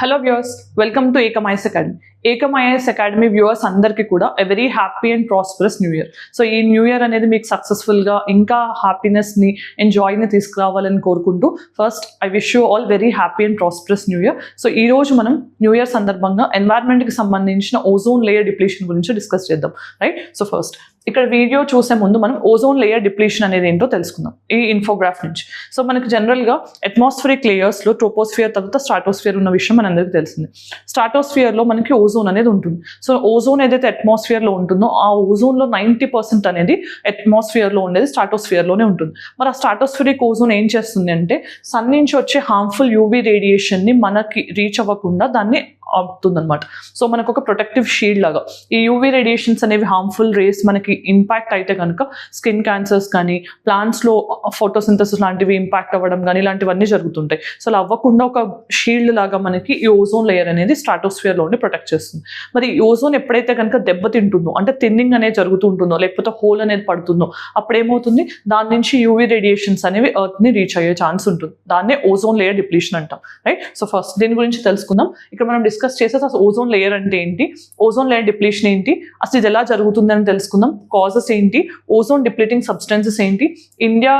Hello viewers, welcome to Ekam IAS Academy. Ekam IAS Academy viewers అందరికీ కూడా a very happy and prosperous new year. So ఈ new year అనేది మీకు సక్సెస్ఫుల్గా ఇంకా హ్యాపీనెస్ని ఎంజాయ్ని తీసుకురావాలని కోరుకుంటూ first I wish you all very happy and prosperous new year. So ఈ రోజు మనం న్యూ ఇయర్ సందర్భంగా ఎన్వైరన్మెంట్కి సంబంధించిన ఓజోన్ లేయర్ డిప్లీషన్ గురించి డిస్కస్ చేద్దాం, రైట్? సో ఫస్ట్ ఇక్కడ వీడియో చూసే ముందు మనం ఓజోన్ లేయర్ డిప్లీషన్ అనేది ఏంటో తెలుసుకుందాం ఈ ఇన్ఫోగ్రాఫ్ నుంచి. సో మనకి జనరల్గా అట్మాస్ఫిరిక్ లేయర్స్లో ట్రోపోస్ఫియర్ తర్వాత స్ట్రాటోస్ఫియర్ ఉన్న విషయం మనందరికీ తెలిసింది. స్ట్రాటోస్ఫియర్లో మనకి ఓజోన్ అనేది ఉంటుంది. సో ఓజోన్ ఏదైతే అట్మాస్ఫియర్లో ఉంటుందో ఆ ఓజోన్లో 90% అనేది అట్మాస్ఫియర్లో ఉండేది స్ట్రాటోస్ఫియర్లోనే ఉంటుంది. మరి ఆ స్ట్రాటోస్ఫిరిక్ ఓజోన్ ఏం చేస్తుంది అంటే సన్ నుంచి వచ్చే హార్మ్ఫుల్ యూవీ రేడియేషన్ని మనకి రీచ్ అవ్వకుండా దాన్ని అవుతుందన్నమాట. సో మనకు ఒక ప్రొటెక్టివ్ షీల్డ్ లాగా ఈ యూవీ రేడియేషన్స్ అనేవి హార్మ్ఫుల్ రేస్ మనకి ఇంపాక్ట్ అయితే కనుక స్కిన్ క్యాన్సర్స్ కానీ ప్లాంట్స్లో ఫోటోసింథసిస్ లాంటివి ఇంపాక్ట్ అవ్వడం కానీ ఇలాంటివన్నీ జరుగుతుంటాయి. సో అలా అవ్వకుండా ఒక షీల్డ్ లాగా మనకి ఈ ఓజోన్ లేయర్ అనేది స్ట్రాటోస్ఫియర్లోనే ప్రొటెక్ట్ చేస్తుంది. మరి ఈ ఓజోన్ ఎప్పుడైతే కనుక దెబ్బతింటుందో అంటే థిన్నింగ్ అనేది జరుగుతూ ఉంటుందో లేకపోతే హోల్ అనేది పడుతుందో అప్పుడు ఏమవుతుంది, దాని నుంచి యూవీ రేడియేషన్స్ అనేవి ఎర్త్ని రీచ్ అయ్యే ఛాన్స్ ఉంటుంది. దాన్నే ఓజోన్ లేయర్ డిప్లీషన్ అంటాం, రైట్? సో ఫస్ట్ దీని గురించి తెలుసుకుందాం. ఇక్కడ మనం డిస్కస్ చేసేది అసలు ఓజోన్ లేయర్ అంటే ఏంటి, ఓజోన్ లేయర్ డిప్లీషన్ ఏంటి, అసలు ఇది ఎలా జరుగుతుందని తెలుసుకుందాం. కాజెస్ ఏంటి, ఓజోన్ డిప్లీటింగ్ సబ్స్టెన్సెస్ ఏంటి, ఇండియా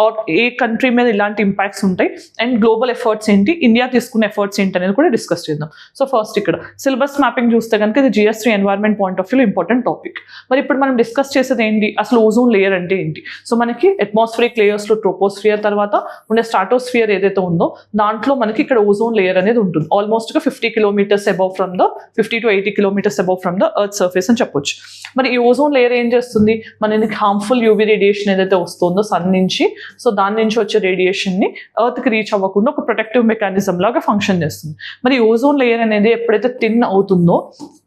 ఆర్ ఏ కంట్రీ మీద ఇలాంటి ఇంపాక్ట్స్ ఉంటాయి, అండ్ గ్లోబల్ ఎఫర్ట్స్ ఏంటి, ఇండియా తీసుకున్న ఎఫర్ట్స్ ఏంటి అనేది కూడా డిస్కస్ చేద్దాం. సో ఫస్ట్ ఇక్కడ సిలబస్ మ్యాపింగ్ చూస్తే కనుక ఇది GS3 ఎన్వైరన్మెంట్ పాయింట్ ఆఫ్ వ్యూలో ఇంపార్టెంట్ టాపిక్. మరి ఇప్పుడు మనం డిస్కస్ చేసేది ఏంటి, అసలు ఓజోన్ లేయర్ అంటే ఏంటి. సో మనకి అట్మాస్ఫిరిక్ లేయర్స్లో ట్రోపోస్ఫియర్ తర్వాత ఉండే స్ట్రాటోస్ఫియర్ ఏదైతే ఉందో దాంట్లో మనకి ఇక్కడ ఓజోన్ లేయర్ అనేది ఉంటుంది. ఆల్మోస్ట్గా 50 kilometers above from the 50 to 80 kilometers above from the earth surface అని చెప్పొచ్చు. మరి ఈ ఓజోన్ లేయర్ ఏం చేస్తుంది, మనకి హార్మ్ఫుల్ యూవీ రేడియేషన్ ఏదైతే వస్తుందో సన్ నుంచి, సో దాని నుంచి వచ్చే రేడియేషన్ని ఎర్త్కి రీచ్ అవ్వకుండా ఒక ప్రొటెక్టివ్ మెకానిజం లాగా ఫంక్షన్ చేస్తుంది. మరి ఓజోన్ లేయర్ అనేది ఎప్పుడైతే థిన్ అవుతుందో,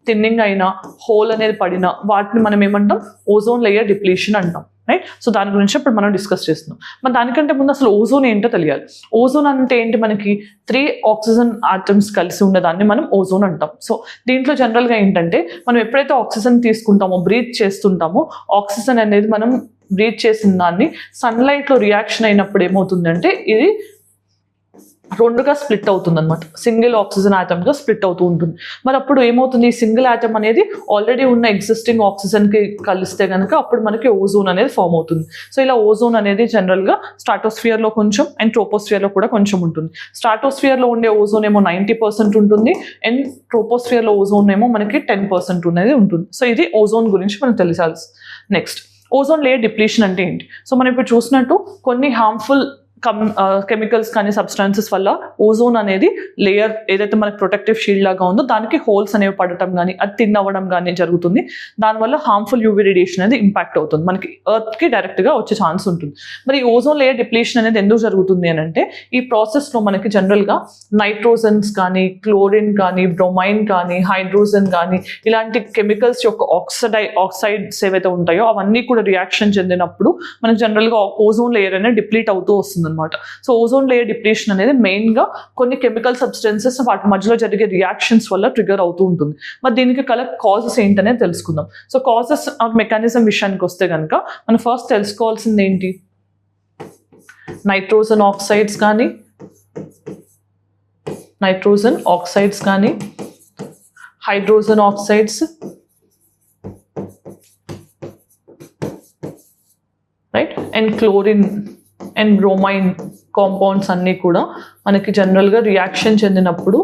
థిన్నింగ్ అయినా హోల్ అనేది పడినా వాటిని మనం ఏమంటాం, ఓజోన్ లేయర్ డిప్లీషన్ అంటాం, రైట్? సో దాని గురించి ఇప్పుడు మనం డిస్కస్ చేస్తున్నాం. మరి దానికంటే ముందు అసలు ఓజోన్ ఏంటో తెలియాలి. ఓజోన్ అంటే ఏంటి, మనకి 3 ఆక్సిజన్ ఆటమ్స్ కలిసి ఉన్నదాన్ని మనం ఓజోన్ అంటాం. సో దీంట్లో జనరల్గా ఏంటంటే మనం ఎప్పుడైతే ఆక్సిజన్ తీసుకుంటామో, బ్రీత్ చేస్తుంటామో, ఆక్సిజన్ అనేది మనం బ్రీత్ చేసిన దాన్ని సన్లైట్లో రియాక్షన్ అయినప్పుడు ఏమవుతుందంటే ఇది 2గా స్ప్లిట్ అవుతుంది అనమాట. సింగిల్ ఆక్సిజన్ ఆటమ్గా స్ప్లిట్ అవుతూ ఉంటుంది. మరి అప్పుడు ఏమవుతుంది, ఈ సింగిల్ ఆటమ్ అనేది ఆల్రెడీ ఉన్న ఎగ్జిస్టింగ్ ఆక్సిజన్కి కలిస్తే కనుక అప్పుడు మనకి ఓజోన్ అనేది ఫామ్ అవుతుంది. సో ఇలా ఓజోన్ అనేది జనరల్గా స్ట్రాటోస్ఫియర్లో కొంచెం అండ్ ట్రోపోస్ఫియర్లో కూడా కొంచెం ఉంటుంది. స్ట్రాటోస్ఫియర్లో ఉండే ఓజోన్ ఏమో 90% ఉంటుంది, అండ్ ట్రోపోస్ఫియర్లో ఓజోన్ ఏమో మనకి 10% అనేది ఉంటుంది. సో ఇది ఓజోన్ గురించి మనం తెలిసాల్సి. నెక్స్ట్ ఓజోన్ లేయర్ డిప్లీషన్ అంటే ఏంటి. సో మనం ఇప్పుడు చూసినట్టు కొన్ని హార్మ్ఫుల్ కెమికల్స్ కానీ సబ్స్టాన్సెస్ వల్ల ఓజోన్ అనేది లేయర్ ఏదైతే మనకి ప్రొటెక్టివ్ షీల్డ్ లాగా ఉందో దానికి హోల్స్ అనేవి పడటం కానీ అది థిన్ అవ్వడం కానీ జరుగుతుంది. దానివల్ల హార్మ్ఫుల్ యూవీ రేడియేషన్ అనేది ఇంపాక్ట్ అవుతుంది, మనకి ఎర్త్కి డైరెక్ట్గా వచ్చే ఛాన్స్ ఉంటుంది. మరి ఈ ఓజోన్ లేయర్ డిప్లీషన్ అనేది ఎందుకు జరుగుతుంది అని అంటే ఈ ప్రాసెస్లో మనకి జనరల్గా నైట్రోజన్స్ కానీ క్లోరిన్ కానీ బ్రోమైన్ కానీ హైడ్రోజన్ కానీ ఇలాంటి కెమికల్స్ యొక్క ఆక్సైడ్స్ ఏవైతే ఉంటాయో అవన్నీ కూడా రియాక్షన్ చెందినప్పుడు మనకి జనరల్గా ఓజోన్ లేయర్ అనేది డిప్లీట్ అవుతూ వస్తుంది అనమాట. సో ఓజోన్ లేయర్ డిప్లీషన్ అనేది మెయిన్గా కొన్ని కెమికల్ సబ్స్టెన్సెస్ వాటి మధ్యలో జరిగే రియాక్షన్స్ వల్ల ట్రిగర్ అవుతూ ఉంటుంది. మరి దీనికి కల కాజెస్ ఏంటనేది తెలుసుకుందాం. సో కాజెస్ ఆర్ మెకానిజం విషయానికి వస్తే కనుక మనం ఫస్ట్ తెలుసుకోవాల్సింది ఏంటి, నైట్రోజన్ ఆక్సైడ్స్ కానీ hydrogen oxides, right, and chlorine and bromine compounds అన్నీ కూడా మనకి జనరల్గా రియాక్షన్ చెందినప్పుడు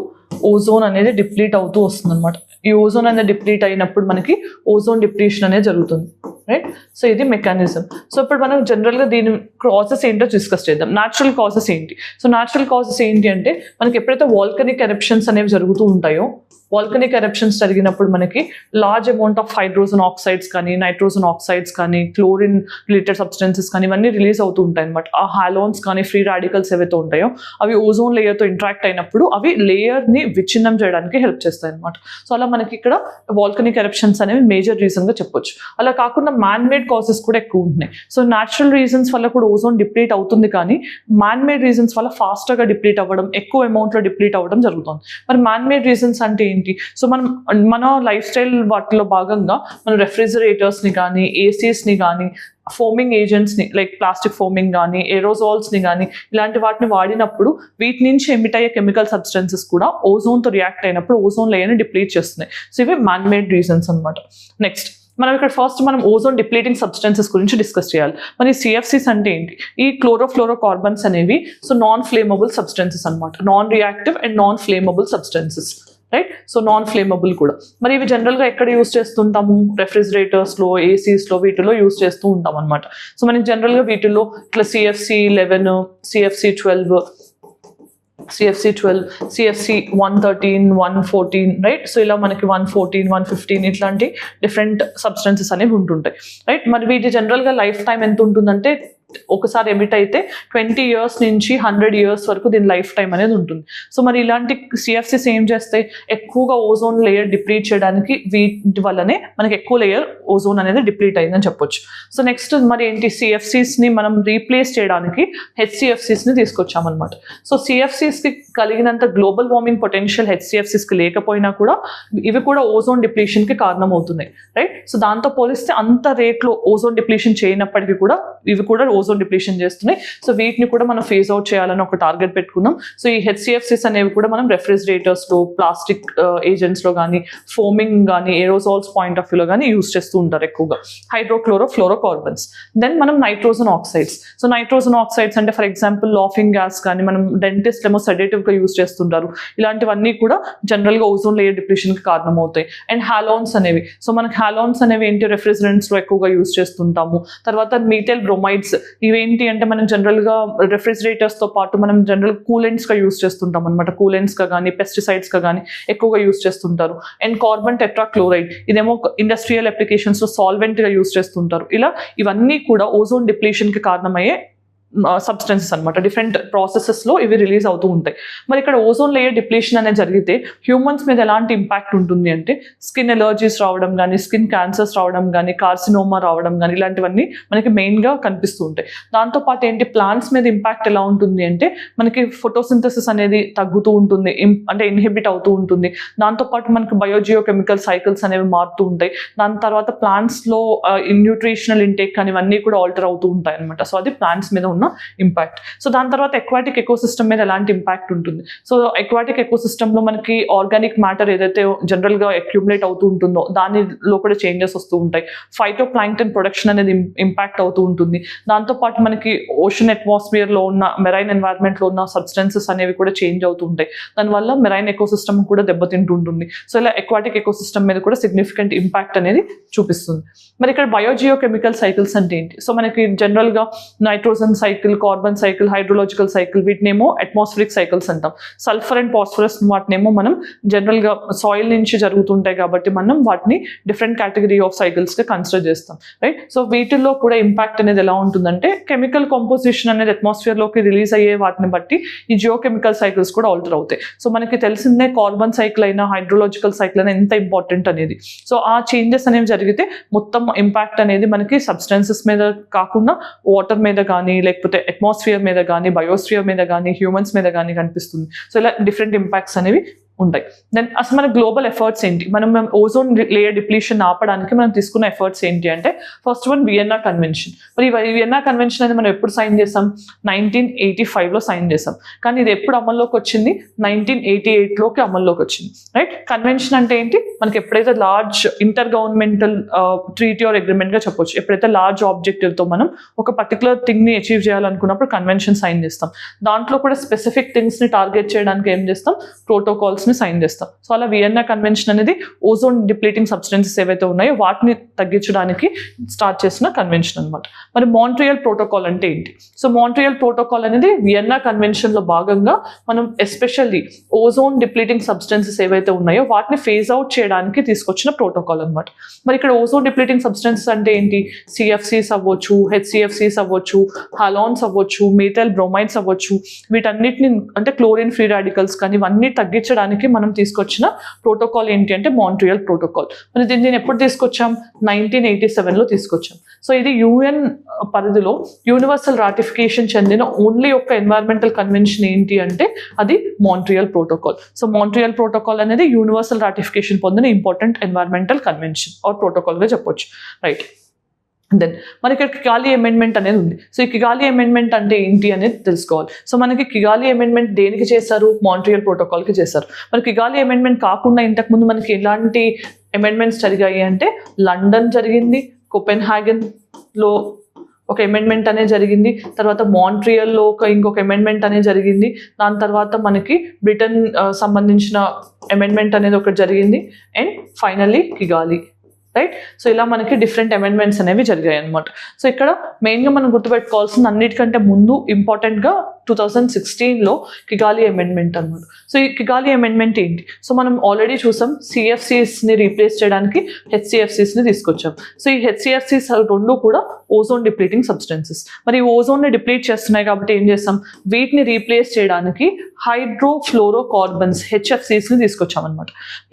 ఓజోన్ అనేది డిప్లీట్ అవుతూ వస్తుంది అనమాట. ఈ ఓజోన్ అనేది డిప్లీట్ అయినప్పుడు మనకి ఓజోన్ డిప్లీషన్ అనేది జరుగుతుంది, రైట్? సో ఇది మెకానిజం. సో ఇప్పుడు మనం జనరల్గా దీని కాజెస్ ఏంటో డిస్కస్ చేద్దాం. న్యాచురల్ కాజెస్ ఏంటి. సో న్యాచురల్ కాజెస్ ఏంటి అంటే మనకి ఎప్పుడైతే వాల్కనిక్ ఎరప్షన్స్ అనేవి జరుగుతూ ఉంటాయో, వాల్కనిక్ ఎరప్షన్స్ జరిగినప్పుడు మనకి large amount of hydrogen oxides కానీ నైట్రోజన్ ఆక్సైడ్స్ కానీ క్లోరిన్ రిలేటెడ్ సబ్స్టెన్సెస్ కానీ ఇవన్నీ రిలీజ్ అవుతూ ఉంటాయి అనమాట. ఆ హాలోన్స్ కానీ ఫ్రీ రాడికల్స్ ఏవైతే ఉంటాయో అవి ఓజోన్ లేయర్తో ఇంటరాక్ట్ అయినప్పుడు అవి లేయర్ని విచ్ఛిన్నం చేయడానికి హెల్ప్ చేస్తాయి అనమాట. సో అలా మనకి ఇక్కడ వాల్కనిక్ ఎరప్షన్స్ అనేవి మేజర్ రీజన్గా చెప్పొచ్చు. అలా కాకుండా మ్యాన్ మేడ్ కాజెస్ కూడా ఎక్కువ ఉంటున్నాయి. సో న్యాచురల్ రీజన్స్ వల్ల కూడా ఓజోన్ డిప్లీట్ అవుతుంది, కానీ మ్యాన్ మేడ్ రీజన్స్ వల్ల ఫాస్ట్గా డిప్లీట్ అవ్వడం, ఎక్కువ అమౌంట్లో డిప్లీట్ అవ్వడం జరుగుతుంది. మరి మ్యాన్ మేడ్ రీజన్స్ అంటే ఏంటి. సో మన లైఫ్ స్టైల్ వాటిలో భాగంగా మనం రెఫ్రిజిరేటర్స్ని కానీ ఏసీస్ని కానీ ఫోమింగ్ ఏజెంట్స్ని లైక్ ప్లాస్టిక్ ఫోమింగ్ కానీ ఏరోజాల్స్ని కానీ ఇలాంటి వాటిని వాడినప్పుడు వీటి నుంచి ఎమిట్ అయ్యే కెమికల్ సబ్స్టెన్సెస్ కూడా ఓజోన్తో రియాక్ట్ అయినప్పుడు ఓజోన్ లేయర్ని డిప్లీట్ చేస్తున్నాయి. సో ఇవి మ్యాన్ మేడ్ రీజన్స్ అనమాట. నెక్స్ట్ మనం ఇక్కడ ఫస్ట్ మనం ఓజోన్ డిప్లీటింగ్ సబ్స్టెన్సెస్ గురించి డిస్కస్ చేయాలి. మరి సిఎఫ్సిస్ అంటే ఏంటి? ఈ క్లోరోఫ్లోరోకార్బన్స్ అనేవి సో నాన్ ఫ్లేమబుల్ సబ్స్టెన్సెస్ అనమాట, non reactive and non flammable substances, right? So non flammable కూడా. మరి ఇవి జనరల్గా ఎక్కడ యూస్ చేస్తుంటాము? రెఫ్రిజిరేటర్స్లో, ఏసీస్లో, వీటిలో యూస్ చేస్తూ ఉంటాం అనమాట. సో మనకి జనరల్గా వీటిల్లో ఇట్లా CFC11, CFC12, CFC 113, 114, right? So ఇలా మనకి 114, 115 ఇట్లాంటి డిఫరెంట్ సబ్స్టెన్సెస్ అనేవి ఉంటుంటాయి, రైట్? మరి వీటి జనరల్గా లైఫ్ టైం ఎంత ఉంటుందంటే ఒకసారి ఎమిట్ అయితే 20 years నుంచి 100 years వరకు దీని లైఫ్ టైం అనేది ఉంటుంది. సో మరి ఇలాంటి సిఎఫ్సిస్ ఏం చేస్తాయి? ఎక్కువగా ఓజోన్ లేయర్ డిప్లీట్ చేయడానికి వీటి వల్లనే మనకి ఎక్కువ లేయర్ ఓజోన్ అనేది డిప్లీట్ అయిందని చెప్పొచ్చు. సో నెక్స్ట్ మరి ఏంటి? సిఎఫ్సిస్ని మనం రీప్లేస్ చేయడానికి హెచ్సిఎఫ్సిస్ని తీసుకొచ్చామన్నమాట. సో సిఎఫ్సిస్కి కలిగినంత గ్లోబల్ వార్మింగ్ పొటెన్షియల్ హెచ్సిఎఫ్సిస్కి లేకపోయినా కూడా ఇవి కూడా ఓజోన్ డిప్లీషన్కి కారణం అవుతున్నాయి, రైట్? సో దాంతో పోలిస్తే అంత రేట్లో ఓజోన్ డిప్లీషన్ చేయనప్పటికీ కూడా ఇవి కూడా ఓజోన్ డిప్లీషన్ చేస్తున్నాయి. సో వీటిని కూడా మనం ఫేజ్ అవుట్ చేయాలని ఒక టార్గెట్ పెట్టుకున్నాం. సో ఈ హెచ్సిఎఫ్సిస్ అనేవి కూడా మనం రెఫ్రిజిరేటర్స్లో, ప్లాస్టిక్ ఏజెంట్స్లో కానీ, ఫోమింగ్ కానీ, ఏరోజాల్స్ పాయింట్ ఆఫ్ వ్యూలో కానీ యూస్ చేస్తూ ఉంటారు ఎక్కువగా. హైడ్రోక్లోరోఫ్లోరోకార్బన్స్. దెన్ మనం nitrogen oxides. So nitrogen oxides అంటే ఫర్ ఎగ్జాంపుల్ లాఫింగ్ గ్యాస్ కానీ, మనం డెంటిస్ట్ ఏమో సెడేటివ్గా యూస్ చేస్తుంటారు. ఇలాంటివన్నీ కూడా జనరల్గా ఓజోన్ లేయర్ డిప్లీషన్కి కారణం అవుతాయి. అండ్ హాలోన్స్ అనేవి. సో మనకి హాలోన్స్ అనేవి ఏంటి? రెఫ్రిజరెంట్స్లో ఎక్కువగా యూస్ చేస్తుంటాము. తర్వాత మీథైల్ బ్రోమైడ్స్. ఇవేంటి అంటే మనం జనరల్గా రెఫ్రిజిరేటర్స్తో పాటు మనం జనరల్ కూలెంట్స్గా యూస్ చేస్తుంటాం అనమాట. కూలెంట్స్గా కానీ, పెస్టిసైడ్స్గా కానీ ఎక్కువగా యూస్ చేస్తుంటారు. అండ్ కార్బన్ టెట్రాక్లోరైడ్, ఇదేమో ఇండస్ట్రియల్ అప్లికేషన్స్లో సాల్వెంట్గా యూస్ చేస్తుంటారు. ఇలా ఇవన్నీ కూడా ఓజోన్ డిప్లీషన్కి కారణమయ్యే సబ్స్టెన్సెస్ అనమాట. డిఫరెంట్ ప్రాసెసెస్లో ఇవి రిలీజ్ అవుతూ ఉంటాయి. మరి ఇక్కడ ఓజోన్ లేయర్ డిప్లీషన్ అనేది జరిగితే హ్యూమన్స్ మీద ఎలాంటి ఇంపాక్ట్ ఉంటుంది అంటే స్కిన్ ఎలర్జీస్ రావడం కానీ, స్కిన్ క్యాన్సర్స్ రావడం కానీ, కార్సినోమా రావడం కానీ ఇలాంటివన్నీ మనకి మెయిన్గా కనిపిస్తూ ఉంటాయి. దాంతోపాటు ఏంటి? ప్లాంట్స్ మీద ఇంపాక్ట్ ఎలా ఉంటుంది అంటే మనకి ఫోటోసింథసిస్ అనేది తగ్గుతూ ఉంటుంది, అంటే ఇన్హిబిట్ అవుతూ ఉంటుంది. దాంతోపాటు మనకి బయోజియో కెమికల్ సైకిల్స్ అనేవి మారుతూ ఉంటాయి. దాని తర్వాత ప్లాంట్స్లో న్యూట్రిషనల్ ఇంటేక్ కానీ ఇవన్నీ కూడా ఆల్టర్ అవుతూ ఉంటాయి అనమాట. సో అది ప్లాంట్స్ మీద ఇంపాక్ట్. సో దాని తర్వాత ఎక్వాటిక్ ఎకోసిస్టమ్ మీద ఎలాంటి ఇంపాక్ట్ ఉంటుంది? సో ఎక్వాటిక్ ఎకోసిస్టమ్లో మనకి ఆర్గానిక్ మ్యాటర్ ఏదైతే జనరల్గా అక్యుములేట్ అవుతూ ఉంటుందో దానిలో కూడా చేంజెస్ వస్తూ ఉంటాయి. ఫైటో ప్లాంక్టన్ ప్రొడక్షన్ అనేది ఇంపాక్ట్ అవుతూ ఉంటుంది. దాంతోపాటు మనకి ఓషన్ అట్మాస్ఫియర్లో ఉన్న, మెరైన్ ఎన్వైర్న్మెంట్లో ఉన్న సబ్స్టెన్సెస్ అనేవి కూడా చేంజ్ అవుతూ ఉంటాయి. దానివల్ల మెరైన్ ఎకోసిస్టమ్ కూడా దెబ్బతింటూ ఉంటుంది. సో ఇలా ఎక్వాటిక్ ఎకోసిస్టమ్ మీద కూడా సిగ్నిఫికెంట్ ఇంపాక్ట్ అనేది చూపిస్తుంది. మరి ఇక్కడ బయోజియో కెమికల్ సైకిల్స్ అంటే ఏంటి? సో మనకి జనరల్గా nitrogen cycle, carbon cycle, hydrological cycle, వీటినేమో అట్మాస్ఫిరిక్ సైకిల్స్ అంటాం. సల్ఫర్ అండ్ ఫాస్ఫరస్ వాటినేమో మనం జనరల్గా సాయిల్ నుంచి జరుగుతుంటాయి కాబట్టి మనం వాటిని డిఫరెంట్ కేటగిరీ ఆఫ్ సైకిల్స్గా కన్సిడర్ చేస్తాం, రైట్? సో వీటిల్లో కూడా ఇంపాక్ట్ అనేది ఎలా ఉంటుందంటే కెమికల్ కంపోజిషన్ అనేది అట్మాస్ఫియర్లోకి రిలీజ్ అయ్యే వాటిని బట్టి ఈ జియోకెమికల్ సైకిల్స్ కూడా ఆల్టర్ అవుతాయి. సో మనకి తెలిసిందే కార్బన్ సైకిల్ అయినా, హైడ్రోలాజికల్ సైకిల్ అయినా ఎంత ఇంపార్టెంట్ అనేది. సో ఆ చేంజెస్ అనేవి జరిగితే మొత్తం ఇంపాక్ట్ అనేది మనకి సబ్స్టెన్సెస్ మీద కాకుండా వాటర్ మీద కానీ, లేకపోతే అట్మాస్ఫియర్ మీద కానీ, బయోస్ఫియర్ మీద కానీ, హ్యూమన్స్ మీద కానీ కనిపిస్తుంది. సో ఇలా డిఫరెంట్ ఇంపాక్ట్స్ అనేవి ఉంటాయి. దెన్ అసలు మన గ్లోబల్ ఎఫర్ట్స్ ఏంటి? మనం ఓజోన్ లేయర్ డిప్లీషన్ ఆపడానికి మనం తీసుకున్న ఎఫర్ట్స్ ఏంటి అంటే ఫస్ట్ వన్ వియన్నా కన్వెన్షన్. మరి వియన్నా కన్వెన్షన్ అనేది మనం ఎప్పుడు సైన్ చేసాం? 1985లో సైన్ చేసాం. కానీ ఇది ఎప్పుడు అమల్లోకి వచ్చింది? 1988లోకి అమల్లోకి వచ్చింది, రైట్? కన్వెన్షన్ అంటే ఏంటి? మనకి ఎప్పుడైతే large intergovernmental treaty or అగ్రిమెంట్గా చెప్పొచ్చు, ఎప్పుడైతే లార్జ్ ఆబ్జెక్టివ్తో మనం ఒక పర్టికులర్ థింగ్ని అచీవ్ చేయాలనుకున్నప్పుడు కన్వెన్షన్ సైన్ చేస్తాం. దాంట్లో కూడా స్పెసిఫిక్ థింగ్స్ని టార్గెట్ చేయడానికి ఏం చేస్తాం? ప్రోటోకాల్స్ సైన్ చేస్తాం. సో అలా వియన్నా కన్వెన్షన్ అనేది ఓజోన్ డిప్లీటింగ్ సబ్స్టెన్సెస్ ఏవైతే ఉన్నాయో వాటిని తగ్గించడానికి స్టార్ట్ చేసిన కన్వెన్షన్ అనమాట. మరి మాంట్రియల్ ప్రోటోకాల్ అంటే ఏంటి? సో మాంట్రియల్ ప్రోటోకాల్ అనేది వియన్నా కన్వెన్షన్లో భాగంగా మనం ఎస్పెషల్లీ ఓజోన్ డిప్లీటింగ్ సబ్స్టెన్సెస్ ఏవైతే ఉన్నాయో వాటిని ఫేజ్ అవుట్ చేయడానికి తీసుకొచ్చిన ప్రోటోకాల్ అనమాట. మరి ఇక్కడ ఓజోన్ డిప్లీటింగ్ సబ్స్టెన్సెస్ అంటే ఏంటి? సిఎఫ్సిస్ అవ్వచ్చు, హెచ్సిఎఫ్సిస్ అవ్వచ్చు, హాలాన్స్ అవ్వచ్చు, మీథైల్ బ్రోమైడ్స్ అవ్వచ్చు, వీటన్నిటిని అంటే క్లోరిన్ ఫ్రీ రాడికల్స్ కానీ ఇవన్నీ తగ్గించడానికి మనం తీసుకొచ్చిన ప్రోటోకాల్ ఏంటి అంటే మాంట్రియల్ ప్రోటోకాల్. మరి దీన్ని ఎప్పుడు తీసుకొచ్చాం? 1987లో తీసుకొచ్చాం. సో ఇది యుఎన్ పరిధిలో యూనివర్సల్ రాటిఫికేషన్ చెందిన ఓన్లీ ఒక ఎన్వైరన్మెంటల్ కన్వెన్షన్ ఏంటి అంటే అది Montreal protocol. So Montreal protocol అనేది యూనివర్సల్ రాటిఫికేషన్ పొందిన ఇంపార్టెంట్ ఎన్వైరన్మెంటల్ కన్వెన్షన్ ఆర్ ప్రోటోకాల్గా చెప్పొచ్చు, రైట్? దెన్ మరి ఇక్కడ కిగాలి అమెండ్మెంట్ అనేది ఉంది. సో ఈ కిగాలి అమెండ్మెంట్ అంటే ఏంటి అనేది తెలుసుకోవాలి. సో మనకి కిగాలి అమెండ్మెంట్ దేనికి చేశారు? మాంట్రియల్ ప్రోటోకాల్కి చేశారు. మరి కిగాలి అమెండ్మెంట్ కాకుండా ఇంతకుముందు మనకి ఎలాంటి అమెండ్మెంట్స్ జరిగాయి అంటే లండన్ జరిగింది, కోపెన్హాగన్లో ఒక అమెండ్మెంట్ అనేది జరిగింది, తర్వాత మాంట్రియల్లో ఇంకొక అమెండ్మెంట్ అనేది జరిగింది, దాని తర్వాత మనకి బ్రిటన్ సంబంధించిన అమెండ్మెంట్ అనేది ఒకటి జరిగింది, అండ్ ఫైనల్లీ కిగాలి, రైట్. సో ఇలా మనకి డిఫరెంట్ అమెండ్మెంట్స్ అనేవి జరిగాయి అనమాట. సో ఇక్కడ మెయిన్గా మనం గుర్తుపెట్టుకోవాల్సింది అన్నిటికంటే ముందు ఇంపార్టెంట్గా 2016లో కిగాలి అమెండ్మెంట్ అనమాట. సో ఈ కిగాలి అమెండ్మెంట్ ఏంటి? సో మనం ఆల్రెడీ చూసాం, CFCsని రీప్లేస్ చేయడానికి HCFCsని తీసుకొచ్చాం. సో ఈ HCFCs రెండు కూడా ఓజోన్ డిప్లీటింగ్ సబ్స్టెన్సెస్. మరి ఈ ఓజోన్ని డిప్లీట్ చేస్తున్నాయి కాబట్టి ఏం చేస్తాం, వీటిని రీప్లేస్ చేయడానికి హైడ్రోఫ్లోరోకార్బన్స్ HFCsని తీసుకొచ్చాం అనమాట.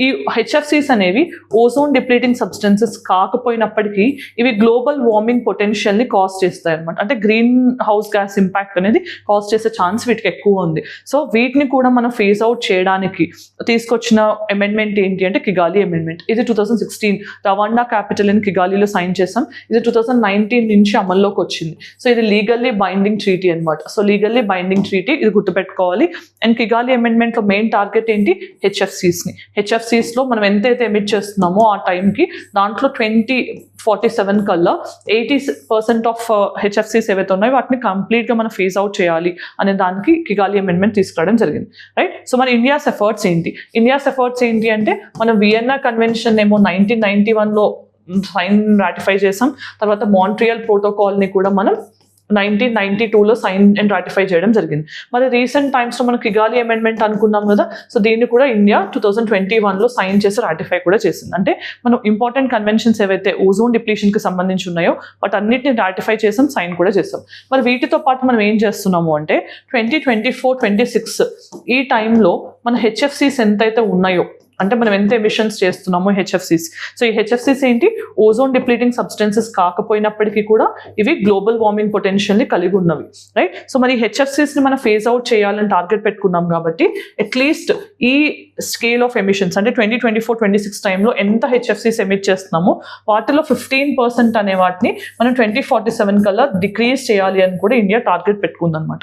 ఈ HFCs అనేవి ఓజోన్ డిప్లీటింగ్ సబ్స్టెన్సెస్ కాకపోయినప్పటికీ ఇవి గ్లోబల్ వార్మింగ్ పొటెన్షియల్ని కాజ్ చేస్తాయి అనమాట. అంటే గ్రీన్ హౌస్ గ్యాస్ ఇంపాక్ట్ అనేది కాజ్ చేసే ఛాన్స్ వీటికి ఎక్కువ ఉంది. సో వీటిని కూడా మనం ఫేస్ అవుట్ చేయడానికి తీసుకొచ్చిన అమెండ్మెంట్ ఏంటి అంటే కిగాలి అమెండ్మెంట్. ఇది 2016 రవాండా క్యాపిటల్ ఇన్ కిగాలిలో సైన్ చేసాం. ఇది 2019 నుంచి అమల్లోకి వచ్చింది. సో ఇది లీగల్లీ బైండింగ్ ట్రీటీ అనమాట. సో లీగల్లీ బైండింగ్ ట్రీటీ, ఇది గుర్తుపెట్టుకోవాలి. అండ్ కిగాలి అమెండ్మెంట్లో మెయిన్ టార్గెట్ ఏంటి? HFCsని. HFCsలో మనం ఎంతైతే ఎమిట్ చేస్తున్నామో ఆ టైంకి దాంట్లో 2047 కల్లా 80% ఆఫ్ HFCs ఏవైతే ఉన్నాయో వాటిని కంప్లీట్గా మనం ఫేస్ అవుట్ చేయాలి అనే దానికి కిగాలి అమెండ్మెంట్ తీసుకురావడం జరిగింది, రైట్. సో మన ఇండియాస్ ఎఫర్ట్స్ ఏంటి అంటే మనం వియన్నా కన్వెన్షన్ ఏమో 1991లో రాటిఫై చేసాం. తర్వాత మాంట్రియల్ ప్రోటోకాల్ని కూడా మనం 1992లో సైన్ అండ్ రాటిఫై చేయడం జరిగింది. మరి రీసెంట్ టైమ్స్లో మనం కిగాలి అమెండ్మెంట్ అనుకున్నాం కదా, సో దీన్ని కూడా ఇండియా 2021లో సైన్ చేసి రాటిఫై కూడా చేసింది. అంటే మనం ఇంపార్టెంట్ కన్వెన్షన్స్ ఏవైతే ఓజోన్ డిప్లీషన్కి సంబంధించి ఉన్నాయో వాటన్నిటిని రాటిఫై చేసాం, సైన్ కూడా చేసాం. మరి వీటితో పాటు మనం ఏం చేస్తున్నాము అంటే 2024-26 ఈ టైంలో మన HFCs ఎంతైతే ఉన్నాయో, అంటే మనం ఎంత ఎమిషన్స్ చేస్తున్నామో HFCs. సో ఈ HFCs ఏంటి? ఓజోన్ డిప్లీటింగ్ సబ్స్టెన్సెస్ కాకపోయినప్పటికీ కూడా ఇవి గ్లోబల్ వార్మింగ్ పొటెన్షియల్ని కలిగి ఉన్నవి, రైట్. సో మరి HFCsని మనం ఫేస్ అవుట్ చేయాలని టార్గెట్ పెట్టుకున్నాం కాబట్టి అట్లీస్ట్ ఈ స్కేల్ ఆఫ్ ఎమిషన్స్ అంటే 2024-26 టైంలో ఎంత HFCs ఎమిట్ చేస్తున్నామో వాటిలో 15% అనే వాటిని మనం 2047 కల్లా డిక్రీజ్ చేయాలి అని కూడా ఇండియా టార్గెట్ పెట్టుకుందనమాట.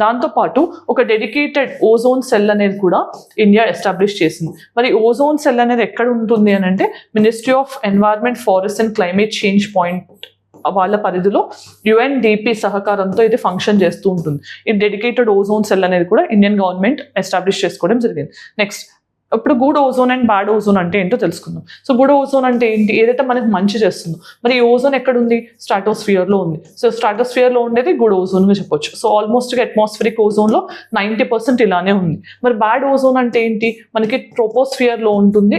దాంతోపాటు ఒక డెడికేటెడ్ ఓజోన్ సెల్ అనేది కూడా ఇండియా ఎస్టాబ్లిష్ చేసింది. మరి ఓజోన్ సెల్ అనేది ఎక్కడ ఉంటుంది అని అంటే ministry of environment, forest and climate change point వాళ్ళ పరిధిలో UNDP సహకారంతో ఇది ఫంక్షన్ చేస్తూ ఉంటుంది. ఈ డెడికేటెడ్ ఓజోన్ సెల్ అనేది కూడా ఇండియన్ గవర్నమెంట్ ఎస్టాబ్లిష్ చేసుకోవడం జరిగింది. నెక్స్ట్, ఇప్పుడు good ozone and bad ozone అంటే ఏంటో తెలుసుకుందాం. సో గుడ్ ఓజోన్ అంటే ఏంటి? ఏదైతే మనకి మంచి చేస్తుందో. మరి ఈ ఓజోన్ ఎక్కడ ఉంది? స్ట్రాటోస్ఫియర్లో ఉంది. సో స్ట్రాటోస్ఫియర్లో ఉండేది గుడ్ ఓజోన్గా చెప్పొచ్చు. సో ఆల్మోస్ట్గా అట్మాస్ఫిరిక్ ఓజోన్లో 90% ఇలానే ఉంది. మరి బ్యాడ్ ఓజోన్ అంటే ఏంటి? మనకి ట్రోపోస్ఫియర్లో ఉంటుంది,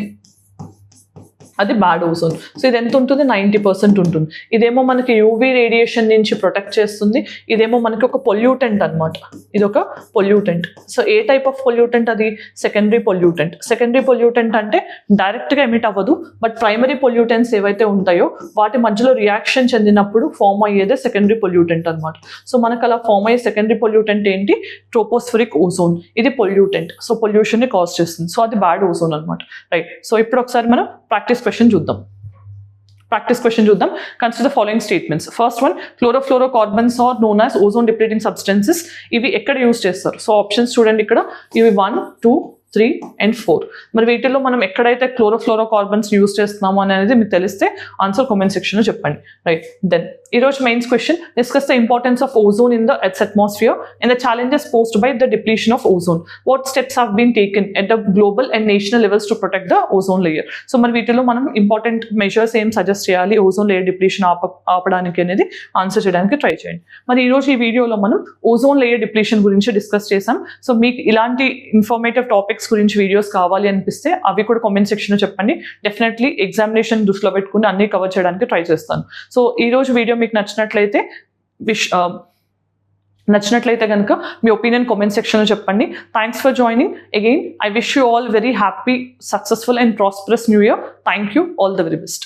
అది బ్యాడ్ ఓజోన్. సో ఇది ఎంత ఉంటుంది? 90% ఉంటుంది. ఇదేమో మనకి UV రేడియేషన్ నుంచి ప్రొటెక్ట్ చేస్తుంది. ఇదేమో మనకి ఒక పొల్యూటెంట్ అనమాట. ఇది ఒక pollutant. So A type of pollutant? అది సెకండరీ పొల్యూటెంట్. సెకండరీ పొల్యూటెంట్ అంటే డైరెక్ట్గా ఎమిట్ అవ్వదు, బట్ ప్రైమరీ పొల్యూటెంట్స్ ఏవైతే ఉంటాయో వాటి మధ్యలో రియాక్షన్ చెందినప్పుడు ఫామ్ అయ్యేదే సెకండరీ పొల్యూటెంట్ అనమాట. సో మనకు అలా ఫామ్ అయ్యే సెకండరీ పొల్యూటెంట్ ఏంటి? Tropospheric ozone. ఇది పొల్యూటెంట్. సో పొల్యూషన్ని కాజ్ చేస్తుంది. సో అది బ్యాడ్ ఓజోన్ అనమాట, రైట్. సో ఇప్పుడు ఒకసారి మనం ప్రాక్టీస్ క్వశ్చన్ చూద్దాం. Consider the following statements. First one, chlorofluorocarbons are known as ozone depleting substances. ఇవి ఎక్కడ యూజ్ చేస్తారు? సో ఆప్షన్స్ చూడండి ఇక్కడ. ఇవి 1, 2, 3 and 4. మరి వీటిలో మనం ఎక్కడైతే క్లోరోఫ్లోరోకార్బన్స్ యూజ్ చేస్తున్నామో అనేది మీకు తెలిస్తే ఆన్సర్ కామెంట్ సెక్షన్లో చెప్పండి, రైట్. దెన్ ఈరోజు mains question, discuss the importance of ozone in the earth's atmosphere and the challenges posed by the depletion of ozone. What steps have been taken at the global and national levels to protect the ozone layer. So మరి వీటిలో మనం important measures ఏం suggest చేయాలి ozone layer depletion ఆపడానికి అనేది answer చేయడానికి try చేయండి. మరి ఈరోజు ఈ వీడియోలో మనం ఓజోన్ లేయర్ డిప్లీషన్ గురించి డిస్కస్ చేసాం. సో మీకు ఇలాంటి ఇన్ఫర్మేటివ్ టాపిక్స్ గురించి వీడియోస్ కావాలి అనిపిస్తే అవి కూడా కామెంట్ సెక్షన్లో చెప్పండి. డెఫినెట్లీ ఎగ్జామినేషన్ దృష్టిలో పెట్టుకుని అన్ని కవర్ చేయడానికి ట్రై చేస్తాను. సో ఈరోజు వీడియో మీకు నచ్చినట్లయితే కనుక మీ ఒపీనియన్ కామెంట్ సెక్షన్లో చెప్పండి. Thanks for joining again. I wish you all very happy, successful and prosperous new year. Thank you. All the very best.